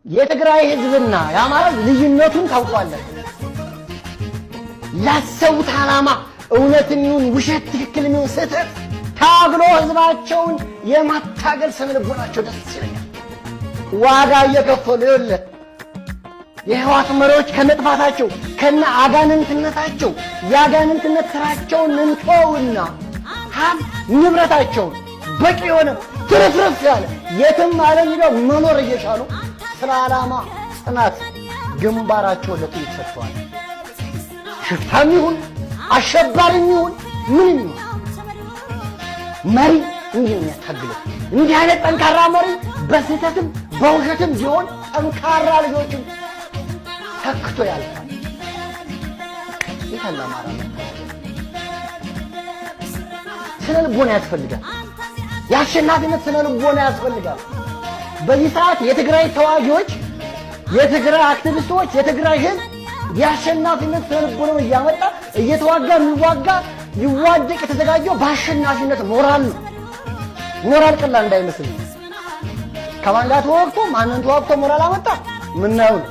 የትግራይ ህዝብና የአማራ ልዩነቱን ታውቋለህ። ያሰቡት ዓላማ እውነትን ይሁን ውሸት፣ ትክክል ይሁን ስህተት ታግሎ ህዝባቸውን የማታገል ስነልቦናቸው ደስ ይለኛል። ዋጋ እየከፈሉ ይኸውልህ የህወሓት መሪዎች ከመጥፋታቸው ከነ አጋንንትነታቸው የአጋንንትነት ስራቸውን እንተውና ሀብት ንብረታቸውን በቂ የሆነ ትርፍርፍ ያለ የትም ዓለም ሄደው መኖር እየቻሉ ስለ ዓላማ ጽናት ግንባራቸውን ለጥይት ሰጥተዋል። ሽፍታም ይሁን አሸባሪም ይሁን ምንም ይሁን መሪ እንዲህ ነው የሚያታግለው። እንዲህ አይነት ጠንካራ መሪ በስህተትም በውሸትም ቢሆን ጠንካራ ልጆችን ተክቶ ያልፋል። ይሄን ለማራ ስነ ልቦና ያስፈልጋል። የአሸናፊነት ስነ ልቦና ያስፈልጋል። በዚህ ሰዓት የትግራይ ተዋጊዎች፣ የትግራይ አክቲቪስቶች፣ የትግራይ ህዝብ የአሸናፊነት ስነ ልቦናውን እያመጣ እየተዋጋ የሚዋጋ ሊዋደቅ የተዘጋጀው በአሸናፊነት ሞራል ነው። ሞራል ቀላል እንዳይመስል ከማን ጋር ተዋግቶ ማንን ተዋግቶ ሞራል አመጣ ምናየው ነው።